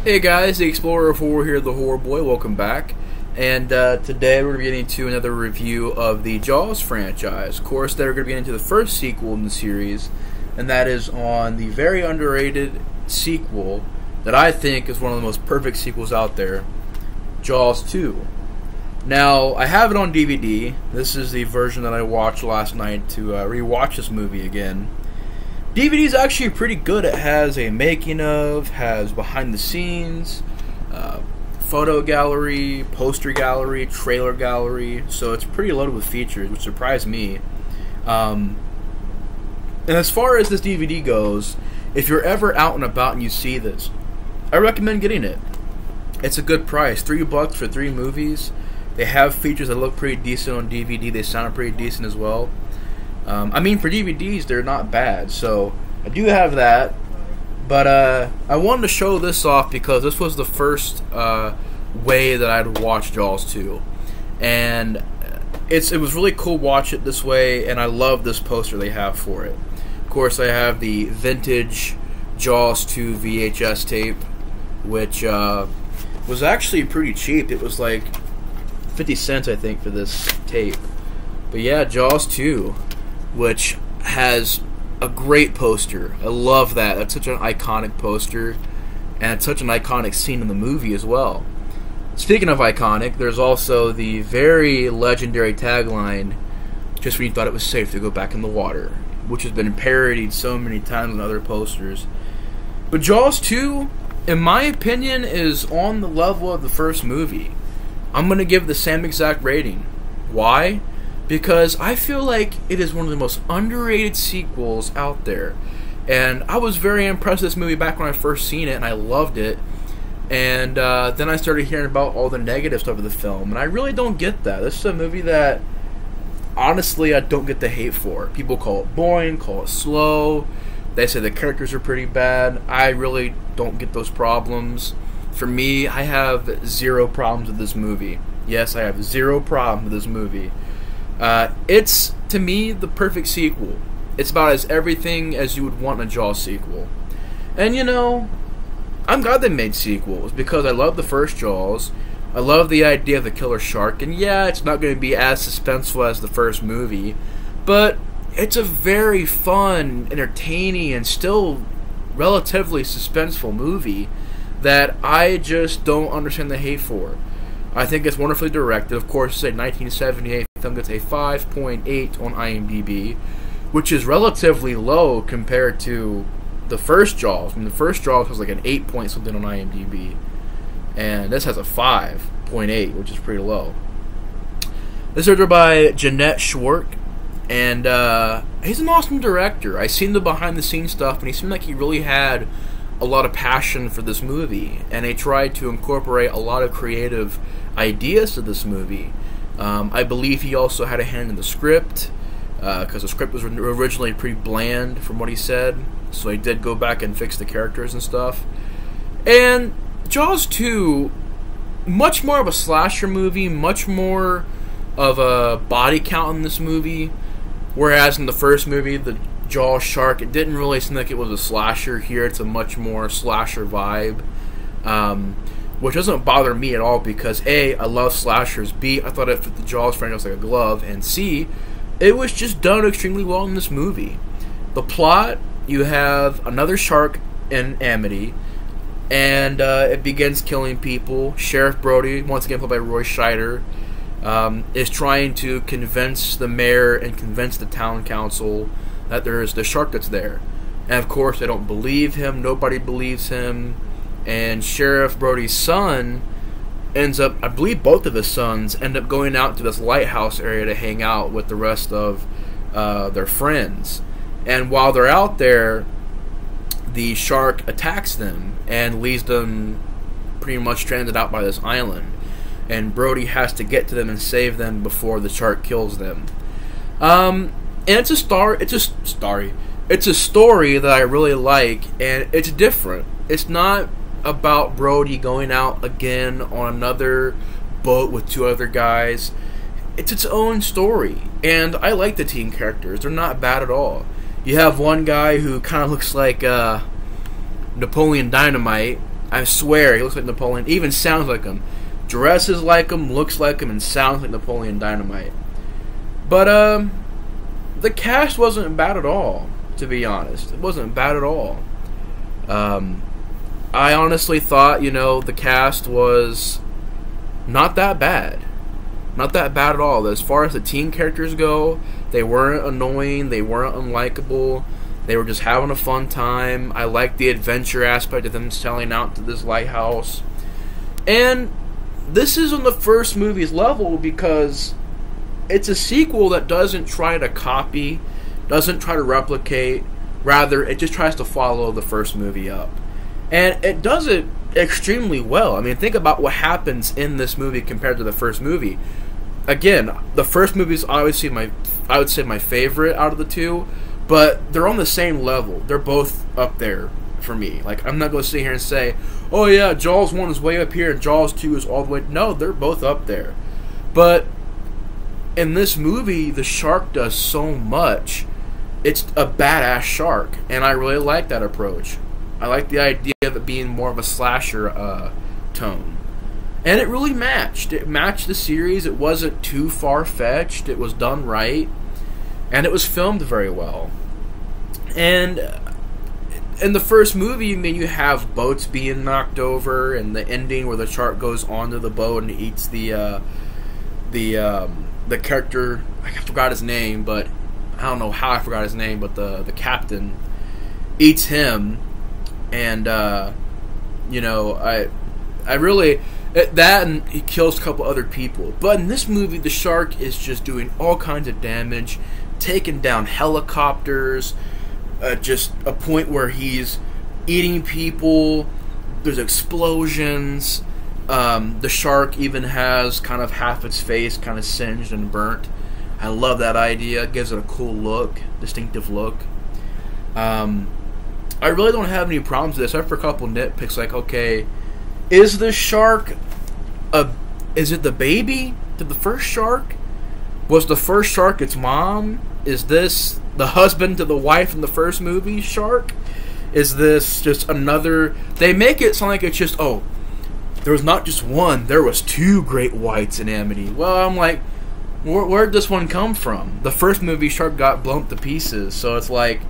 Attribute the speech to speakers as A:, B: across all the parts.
A: Hey guys, the Explorer 4 here, the Horror Boy. Welcome back. And today we're getting to another review of the Jaws franchise. Of course, they're going to be getting to the first sequel in the series, and that is on the very underrated sequel that I think is one of the most perfect sequels out there, Jaws 2. Now, I have it on DVD. This is the version that I watched last night to rewatch this movie again. DVD is actually pretty good. It has a making of, has behind the scenes, photo gallery, poster gallery, trailer gallery, so it's pretty loaded with features, which surprised me. And as far as this DVD goes, if you're ever out and about and you see this, I recommend getting it. It's a good price, $3 for 3 movies. They have features that look pretty decent on DVD. They sound pretty decent as well. I mean, for DVDs, they're not bad, so I do have that. But I wanted to show this off because this was the first way that I'd watch Jaws 2. And it was really cool to watch it this way, and I love this poster they have for it. Of course, I have the vintage Jaws 2 VHS tape, which was actually pretty cheap. It was like 50 cents, I think, for this tape. But yeah, Jaws 2, which has a great poster. I love that. That's such an iconic poster, and it's such an iconic scene in the movie as well. Speaking of iconic, there's also the very legendary tagline, "Just when you thought it was safe to go back in the water," which has been parodied so many times in other posters. But Jaws 2, in my opinion, is on the level of the first movie. I'm going to give the same exact rating. Why? Because I feel like it is one of the most underrated sequels out there. And I was very impressed with this movie back when I first seen it, and I loved it. And then I started hearing about all the negative stuff of the film, and I really don't get that. This is a movie that, honestly, I don't get the hate for. People call it boring, call it slow. They say the characters are pretty bad. I really don't get those problems. For me, I have zero problems with this movie. Yes, I have zero problem with this movie. It's, to me, the perfect sequel. It's about as everything as you would want in a Jaws sequel. And, you know, I'm glad they made sequels, because I love the first Jaws. I love the idea of the killer shark, and yeah, it's not going to be as suspenseful as the first movie, but it's a very fun, entertaining, and still relatively suspenseful movie that I just don't understand the hate for. I think it's wonderfully directed. Of course, it's a 1978 film, gets a 5.8 on IMDb, which is relatively low compared to the first Jaws. I mean, the first Jaws was like an 8 point something on IMDb, and this has a 5.8, which is pretty low. This is directed by Jeanette Schwartz, and he's an awesome director. I seen the behind the scenes stuff, and he seemed like he really had a lot of passion for this movie, and they tried to incorporate a lot of creative ideas to this movie. I believe he also had a hand in the script, because the script was originally pretty bland from what he said, so he did go back and fix the characters and stuff. And Jaws 2, much more of a slasher movie, much more of a body count in this movie, whereas in the first movie, the Jaws shark, it didn't really seem like it was a slasher. Here it's a much more slasher vibe, which doesn't bother me at all, because A, I love slashers, B, I thought it fit the Jaws franchise like a glove, and C, it was just done extremely well in this movie. The plot, you have another shark in Amity, and it begins killing people. Sheriff Brody, once again played by Roy Scheider, is trying to convince the mayor and convince the town council that there's the shark that's there. And of course, they don't believe him. Nobody believes him. And Sheriff Brody's son ends up, I believe both of his sons, end up going out to this lighthouse area to hang out with the rest of their friends. And while they're out there, the shark attacks them and leaves them pretty much stranded out by this island. And Brody has to get to them and save them before the shark kills them. And it's a story that I really like, and it's different. It's not about Brody going out again on another boat with 2 other guys. It's its own story, and I like the teen characters. They're not bad at all. You have one guy who kind of looks like Napoleon Dynamite, I swear, he looks like Napoleon. Even sounds like him. Dresses like him, looks like him, and sounds like Napoleon Dynamite. But, the cast wasn't bad at all, to be honest. It wasn't bad at all. I honestly thought, the cast was not that bad. Not that bad at all. As far as the teen characters go, they weren't annoying, they weren't unlikable. They were just having a fun time. I liked the adventure aspect of them sailing out to this lighthouse. And this is on the first movie's level because it's a sequel that doesn't try to copy, doesn't try to replicate. Rather, it just tries to follow the first movie up. And it does it extremely well. I mean, think about what happens in this movie compared to the first movie. Again, the first movie is obviously I would say my favorite out of the two, but they're on the same level. They're both up there for me. Like, I'm not going to sit here and say, oh yeah, Jaws 1 is way up here and Jaws 2 is all the way... No, they're both up there. But in this movie, the shark does so much. It's a badass shark, and I really like that approach. I like the idea of it being more of a slasher tone. And it really matched. It matched the series. It wasn't too far-fetched. It was done right. And it was filmed very well. And in the first movie, I mean, you have boats being knocked over, and the ending where the shark goes onto the boat and eats the character. I forgot his name, but I don't know how I forgot his name. But the captain eats him, and I really that, and he kills a couple other people. But in this movie, the shark is just doing all kinds of damage, taking down helicopters. Just a point where he's eating people. There's explosions. The shark even has kind of half its face kind of singed and burnt. I love that idea. It gives it a cool look, distinctive look. I really don't have any problems with this, except for a couple nitpicks. Like, okay, is this shark is it the baby to the first shark? Was the first shark its mom? Is this the husband to the wife in the first movie shark? Is this just another... They make it sound like it's just, oh, there was not just one, there was two great whites in Amity. Well, I'm like, where'd this one come from? The first movie, shark got blown to pieces, so it's like,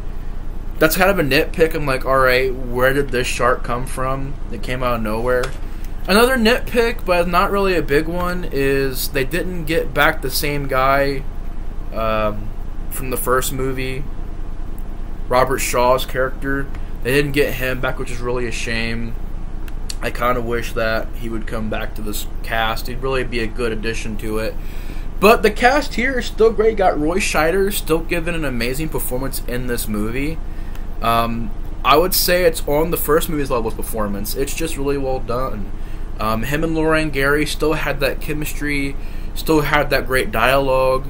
A: that's kind of a nitpick. I'm like, alright, where did this shark come from? It came out of nowhere. Another nitpick, but not really a big one, is they didn't get back the same guy from the first movie. Robert Shaw's character. They didn't get him back, which is really a shame. I kind of wish that he would come back to this cast. He'd really be a good addition to it. But the cast here is still great. You got Roy Scheider still giving an amazing performance in this movie. I would say it's on the first movie's level of performance. It's just really well done. Him and Lorraine Gary still had that chemistry, still had that great dialogue.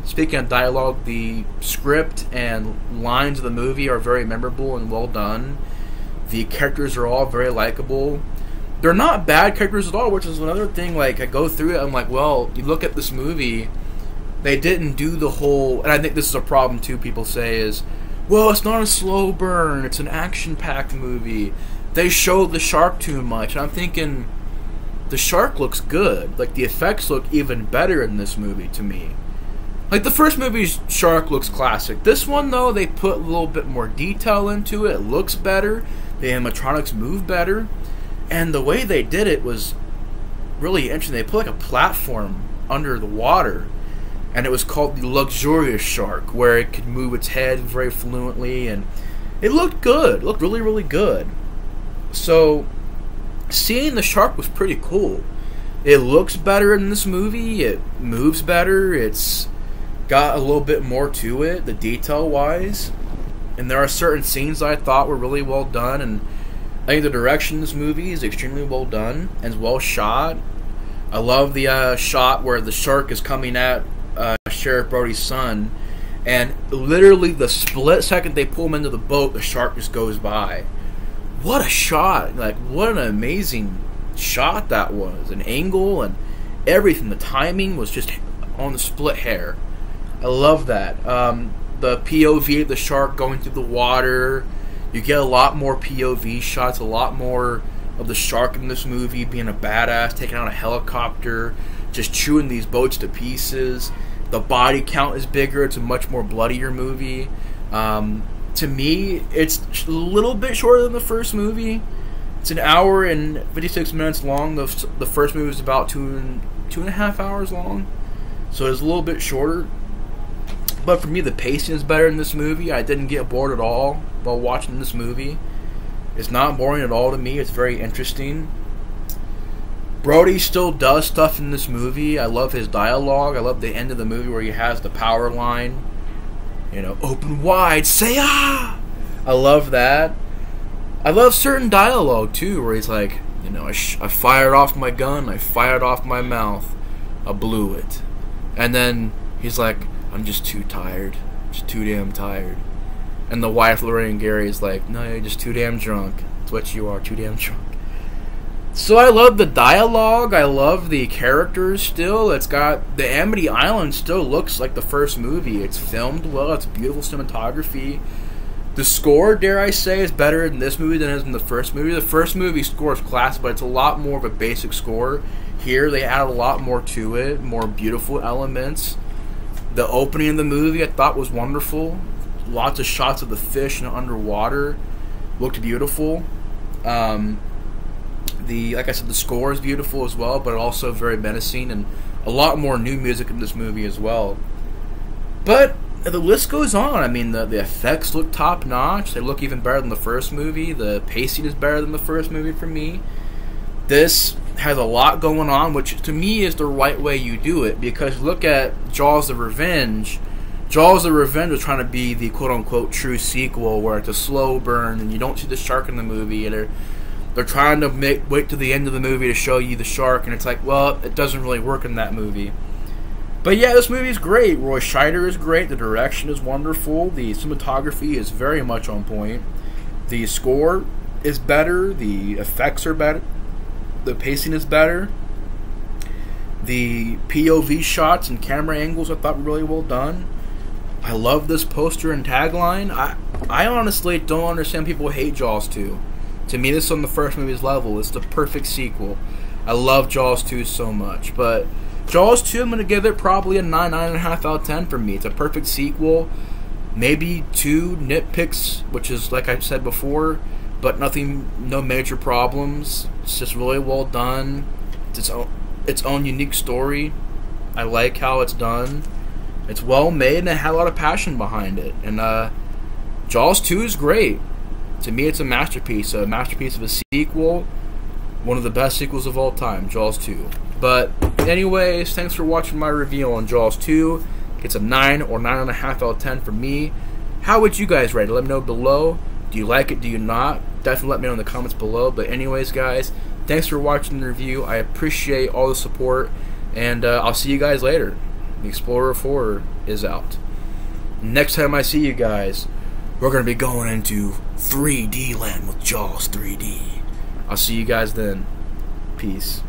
A: Speaking of dialogue, the script and lines of the movie are very memorable and well done. The characters are all very likable. They're not bad characters at all, which is another thing. Like, I go through it, I'm like, well, you look at this movie, they didn't do the whole... And I think this is a problem, too, people say is, well, it's not a slow burn, it's an action-packed movie. They showed the shark too much. And I'm thinking, the shark looks good. Like, the effects look even better in this movie, to me. Like, the first movie's shark looks classic. This one, though, they put a little bit more detail into it. It looks better. The animatronics move better. And the way they did it was really interesting. They put, like, a platform under the water. And it was called the Luxurious Shark, where it could move its head very fluently. And it looked good. It looked really, really good. So, seeing the shark was pretty cool. It looks better in this movie. It moves better. It's got a little bit more to it, the detail-wise. And there are certain scenes that I thought were really well done. And I think the direction in this movie is extremely well done and well shot. I love the shot where the shark is coming at Sheriff Brody's son. And literally the split second they pull him into the boat, the shark just goes by. What a shot. Like, what an amazing shot that was. An angle and everything. The timing was just on the split hair. I love that. The POV of the shark going through the water. You get a lot more POV shots, a lot more of the shark in this movie being a badass, taking out a helicopter, just chewing these boats to pieces. The body count is bigger. It's a much more bloodier movie. To me, it's a little bit shorter than the first movie. It's an hour and 56 minutes long. The first movie was about two and a half hours long, so it's a little bit shorter. But for me, the pacing is better in this movie. I didn't get bored at all while watching this movie. It's not boring at all to me. It's very interesting. Brody still does stuff in this movie. I love his dialogue. I love the end of the movie where he has the power line. You know, open wide, say ah! I love that. I love certain dialogue too, where he's like, you know, I fired off my gun, I fired off my mouth, I blew it. And then he's like, I'm just too tired, just too damn tired. And the wife, Lorraine Gary, is like, no, you're just too damn drunk. It's what you are, too damn drunk. So I love the dialogue, I love the characters still. It's got, the Amity Island still looks like the first movie. It's filmed well, it's beautiful cinematography. The score, dare I say, is better in this movie than it is in the first movie. The first movie score is classic, but it's a lot more of a basic score. Here, they add a lot more to it, more beautiful elements. The opening of the movie I thought was wonderful. Lots of shots of the fish and underwater. Looked beautiful. Like I said, the score is beautiful as well, but also very menacing, and a lot more new music in this movie as well. But the list goes on. I mean, the effects look top-notch. They look even better than the first movie. The pacing is better than the first movie for me. This has a lot going on, which to me is the right way you do it, because look at Jaws the Revenge. Jaws the Revenge was trying to be the quote-unquote true sequel, where it's a slow burn and you don't see the shark in the movie, and they're trying to wait to the end of the movie to show you the shark, and it's like, well, it doesn't really work in that movie. But yeah, this movie is great. Roy Scheider is great. The direction is wonderful. The cinematography is very much on point. The score is better. The effects are better. The pacing is better. The POV shots and camera angles I thought were really well done. I love this poster and tagline. I honestly don't understand people hate Jaws 2. To me, this is on the first movie's level. It's the perfect sequel. I love Jaws 2 so much. But Jaws 2, I'm going to give it probably a 9, 9.5 out of 10 for me. It's a perfect sequel. Maybe 2 nitpicks, which is like I said before, but nothing, no major problems. It's just really well done. It's its own unique story. I like how it's done. It's well made, and it had a lot of passion behind it. And Jaws 2 is great. To me, it's a masterpiece of a sequel. One of the best sequels of all time, Jaws 2. But anyways, thanks for watching my review on Jaws 2. It's a 9 or 9.5 out of 10 for me. How would you guys rate it? Let me know below. Do you like it? Do you not? Definitely let me know in the comments below. But anyways, guys, thanks for watching the review. I appreciate all the support. And I'll see you guys later. The Explorer of Horror is out. Next time I see you guys, we're going to be going into 3D land with Jaws 3D. I'll see you guys then. Peace.